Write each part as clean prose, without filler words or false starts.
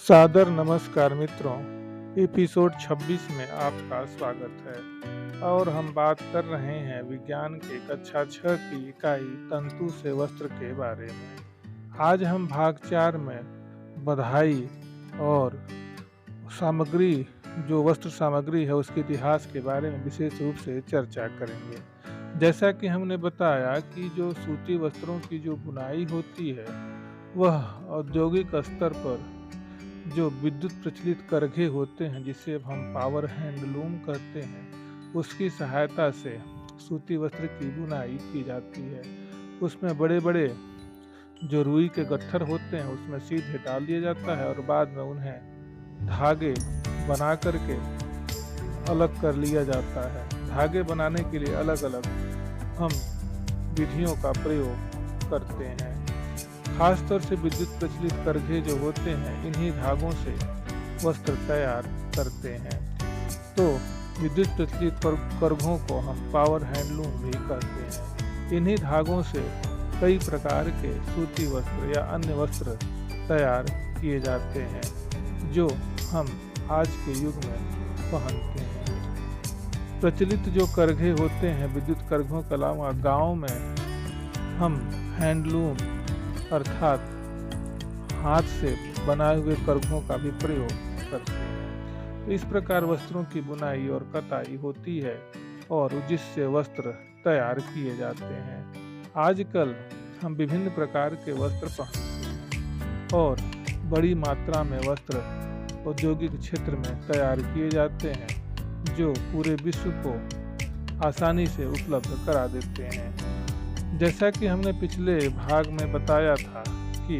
सादर नमस्कार मित्रों। एपिसोड 26 में आपका स्वागत है और हम बात कर रहे हैं विज्ञान के कक्षा 6 की इकाई तंतु से वस्त्र के बारे में। आज हम भाग 4 में बधाई और सामग्री, जो वस्त्र सामग्री है उसके इतिहास के बारे में विशेष रूप से चर्चा करेंगे। जैसा कि हमने बताया कि जो सूती वस्त्रों की जो बुनाई होती है वह औद्योगिक स्तर पर जो विद्युत प्रचलित करघे होते हैं, जिसे अब हम पावर हैंडलूम कहते हैं, उसकी सहायता से सूती वस्त्र की बुनाई की जाती है। उसमें बड़े बड़े जो रुई के गट्ठर होते हैं उसमें सीधे डाल दिया जाता है और बाद में उन्हें धागे बना करके अलग कर लिया जाता है। धागे बनाने के लिए अलग अलग हम विधियों का प्रयोग करते हैं। खासतौर से विद्युत प्रचलित करघे जो होते हैं, इन्हीं धागों से वस्त्र तैयार करते हैं। तो विद्युत प्रचलित करघों को हम पावर हैंडलूम भी कहते हैं। इन्हीं धागों से कई प्रकार के सूती वस्त्र या अन्य वस्त्र तैयार किए जाते हैं जो हम आज के युग में पहनते हैं। प्रचलित जो करघे होते हैं, विद्युत करघों के अलावा गाँव में हम हैंडलूम अर्थात हाथ से बनाए हुए करघों का भी प्रयोग करते हैं। इस प्रकार वस्त्रों की बुनाई और कताई होती है और जिससे वस्त्र तैयार किए जाते हैं। आजकल हम विभिन्न प्रकार के वस्त्र पहनते हैं और बड़ी मात्रा में वस्त्र औद्योगिक क्षेत्र में तैयार किए जाते हैं जो पूरे विश्व को आसानी से उपलब्ध करा देते हैं। जैसा कि हमने पिछले भाग में बताया था कि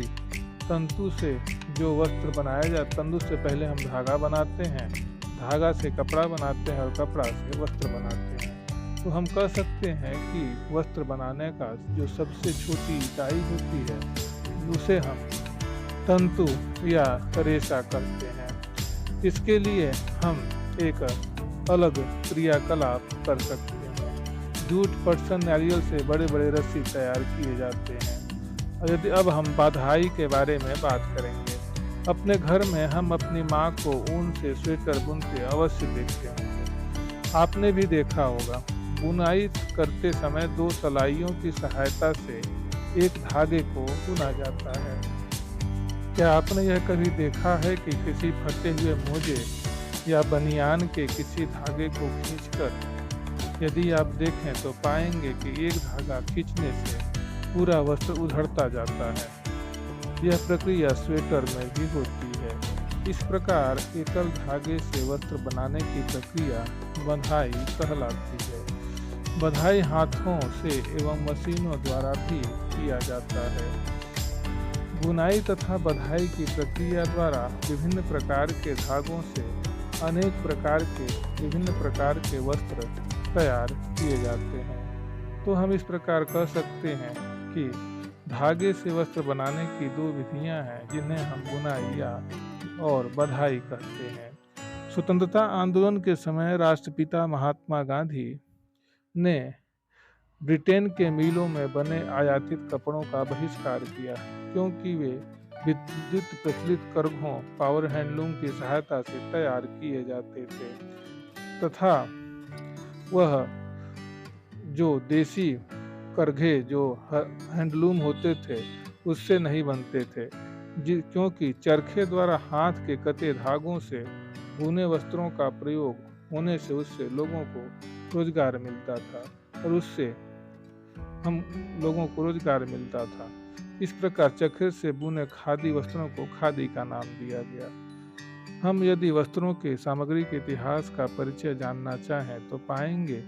तंतु से जो वस्त्र बनाया जाता, तंतु से पहले हम धागा बनाते हैं, धागा से कपड़ा बनाते हैं और कपड़ा से वस्त्र बनाते हैं। तो हम कह सकते हैं कि वस्त्र बनाने का जो सबसे छोटी इकाई होती है उसे हम तंतु या रेशा कहते हैं। इसके लिए हम एक अलग क्रियाकलाप कर सकते हैं। जूट, पटसन, नारियल से बड़े बड़े रस्सी तैयार किए जाते हैं। और यदि अब हम बधाई के बारे में बात करेंगे, अपने घर में हम अपनी माँ को ऊन से स्वेटर बुनते अवश्य देखते होंगे। आपने भी देखा होगा, बुनाई करते समय दो सलाइयों की सहायता से एक धागे को बुना जाता है। क्या आपने यह कभी देखा है कि किसी फटे हुए मोजे या बनियान के किसी धागे को खींचकर यदि आप देखें तो पाएंगे कि एक धागा खींचने से पूरा वस्त्र उधड़ता जाता है। यह प्रक्रिया स्वेटर में भी होती है। इस प्रकार एकल धागे से वस्त्र बनाने की प्रक्रिया बंधाई कहलाती है। बंधाई हाथों से एवं मशीनों द्वारा भी किया जाता है। बुनाई तथा बंधाई की प्रक्रिया द्वारा विभिन्न प्रकार के धागों से अनेक प्रकार के विभिन्न प्रकार के वस्त्र तैयार किए जाते हैं। तो हम इस प्रकार कह सकते हैं कि धागे से वस्त्र बनाने की दो विधियां हैं जिन्हें हम बुनाई या और बंधाई कहते हैं। स्वतंत्रता आंदोलन के समय राष्ट्रपिता महात्मा गांधी ने ब्रिटेन के मिलों में बने आयातित कपड़ों का बहिष्कार किया क्योंकि वे विद्युत प्रचलित करघों, पावर हैंडलूम की सहायता से तैयार किए जाते थे तथा वह जो देसी करघे जो हैंडलूम होते थे उससे नहीं बनते थे, क्योंकि चरखे द्वारा हाथ के कते धागों से बुने वस्त्रों का प्रयोग होने से उससे लोगों को रोजगार मिलता था और उससे हम लोगों को रोजगार मिलता था। इस प्रकार चरखे से बुने खादी वस्त्रों को खादी का नाम दिया गया। हम यदि वस्त्रों के सामग्री के इतिहास का परिचय जानना चाहें तो पाएंगे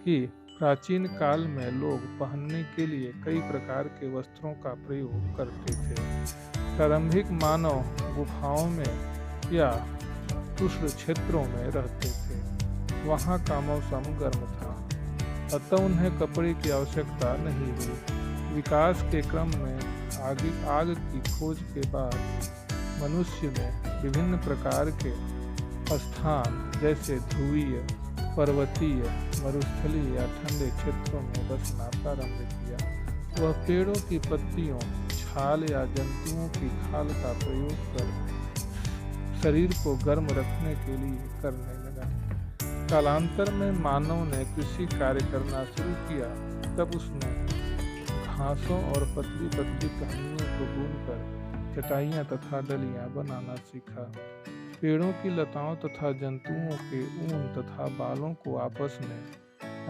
कि प्राचीन काल में लोग पहनने के लिए कई प्रकार के वस्त्रों का प्रयोग करते थे। प्रारंभिक मानव गुफाओं में या उष्ण क्षेत्रों में रहते थे। वहाँ का मौसम गर्म था, अतः उन्हें कपड़े की आवश्यकता नहीं हुई। विकास के क्रम में आग की खोज के बाद मनुष्य में विभिन्न प्रकार के स्थान जैसे ध्रुवीय, पर्वतीय, मरुस्थलीय या ठंडे क्षेत्रों में बसना प्रारंभ किया। वह पेड़ों की पत्तियों, छाल या जंतुओं की खाल का प्रयोग कर शरीर को गर्म रखने के लिए करने लगा। कालांतर में मानव ने कृषि कार्य करना शुरू किया, तब उसने घासों और पतली पतली टहनियों को भूनकर चटाइयाँ तथा डलियाँ बनाना सीखा। पेड़ों की लताओं तथा जंतुओं के ऊन तथा बालों को आपस में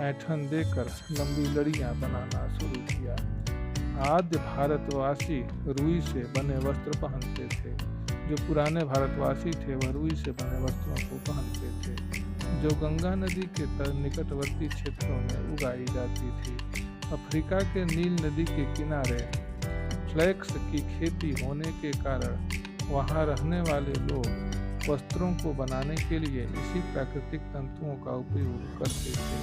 ऐंठन देकर लंबी लड़ियाँ बनाना शुरू किया। आद्य भारतवासी रुई से बने वस्त्र पहनते थे। जो पुराने भारतवासी थे वह रुई से बने वस्त्रों को पहनते थे, जो गंगा नदी के निकटवर्ती क्षेत्रों में उगाई जाती थी। अफ्रीका के नील नदी के किनारे फ्लैक्स की खेती होने के कारण वहां रहने वाले लोग वस्त्रों को बनाने के लिए इसी प्राकृतिक तंतुओं का उपयोग करते थे।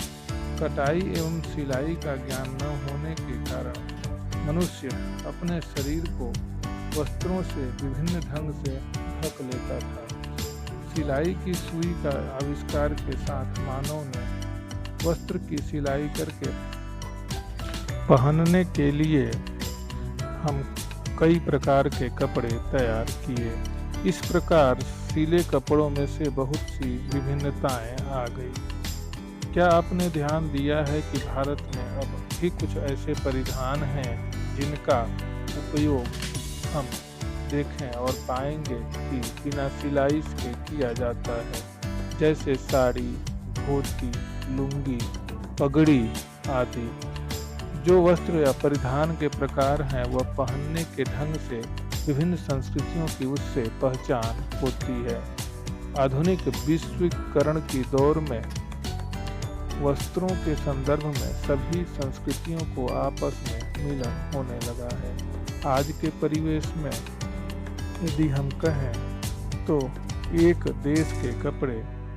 कटाई एवं सिलाई का ज्ञान न होने के कारण मनुष्य अपने शरीर को वस्त्रों से विभिन्न ढंग से ढक लेता था। सिलाई की सुई का आविष्कार के साथ मानव ने वस्त्र की सिलाई करके पहनने के लिए हम कई प्रकार के कपड़े तैयार किए। इस प्रकार सिले कपड़ों में से बहुत सी विभिन्नताएं आ गई। क्या आपने ध्यान दिया है कि भारत में अब भी कुछ ऐसे परिधान हैं जिनका उपयोग हम देखें और पाएंगे कि बिना सिलाई के किया जाता है, जैसे साड़ी, धोती, लुंगी, पगड़ी आदि। जो वस्त्र या परिधान के प्रकार हैं वह पहनने के ढंग से विभिन्न संस्कृतियों की उससे पहचान होती है। आधुनिक विश्वीकरण की दौर में वस्त्रों के संदर्भ में सभी संस्कृतियों को आपस में मिलन होने लगा है। आज के परिवेश में यदि हम कहें तो एक देश के कपड़े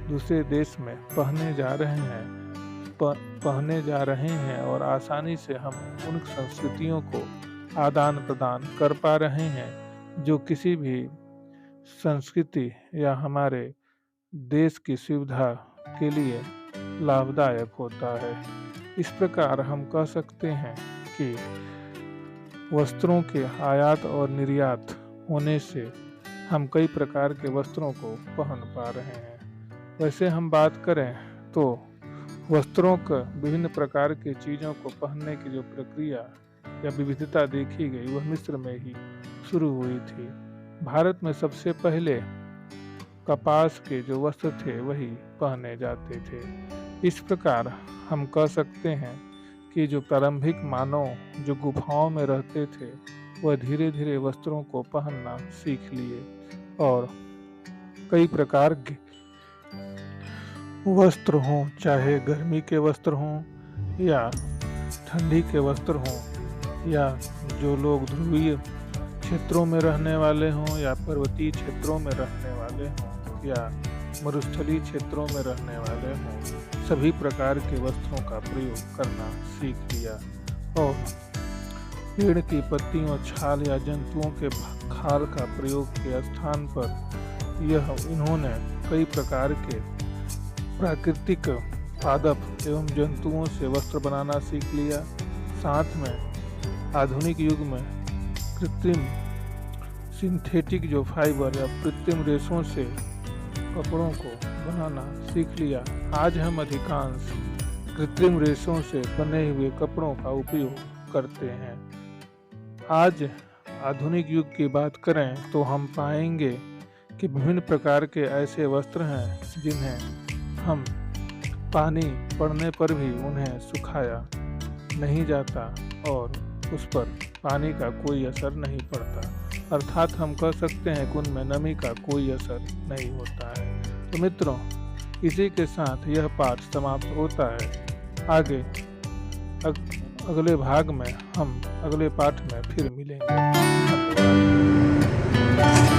दूसरे देश में पहने जा रहे हैं और आसानी से हम उन संस्कृतियों को आदान प्रदान कर पा रहे हैं, जो किसी भी संस्कृति या हमारे देश की सुविधा के लिए लाभदायक होता है। इस प्रकार हम कह सकते हैं कि वस्त्रों के आयात और निर्यात होने से हम कई प्रकार के वस्त्रों को पहन पा रहे हैं। वैसे हम बात करें तो वस्त्रों का विभिन्न प्रकार के चीज़ों को पहनने की जो प्रक्रिया या विविधता देखी गई वह मिस्र में ही शुरू हुई थी। भारत में सबसे पहले कपास के जो वस्त्र थे वही पहने जाते थे। इस प्रकार हम कह सकते हैं कि जो प्रारंभिक मानव जो गुफाओं में रहते थे वह धीरे धीरे वस्त्रों को पहनना सीख लिए और कई प्रकार के वस्त्र हों, चाहे गर्मी के वस्त्र हों या ठंडी के वस्त्र हों, या जो लोग ध्रुवीय क्षेत्रों में रहने वाले हों या पर्वतीय क्षेत्रों में रहने वाले हों या मरुस्थलीय क्षेत्रों में रहने वाले हों, सभी प्रकार के वस्त्रों का प्रयोग करना सीख लिया और पेड़ की पत्तियों, छाल या जंतुओं के खाल का प्रयोग के स्थान पर इन्होंने कई प्रकार के प्राकृतिक पादप एवं जंतुओं से वस्त्र बनाना सीख लिया। साथ में आधुनिक युग में कृत्रिम सिंथेटिक जो फाइबर या कृत्रिम रेशों से कपड़ों को बनाना सीख लिया। आज हम अधिकांश कृत्रिम रेशों से बने हुए कपड़ों का उपयोग करते हैं। आज आधुनिक युग की बात करें तो हम पाएंगे कि विभिन्न प्रकार के ऐसे वस्त्र हैं जिन्हें हम पानी पड़ने पर भी उन्हें सुखाया नहीं जाता और उस पर पानी का कोई असर नहीं पड़ता, अर्थात हम कह सकते हैं कि उनमें नमी का कोई असर नहीं होता है। तो मित्रों, इसी के साथ यह पाठ समाप्त होता है। आगे अगले भाग में हम अगले पाठ में फिर मिलेंगे। धन्यवाद।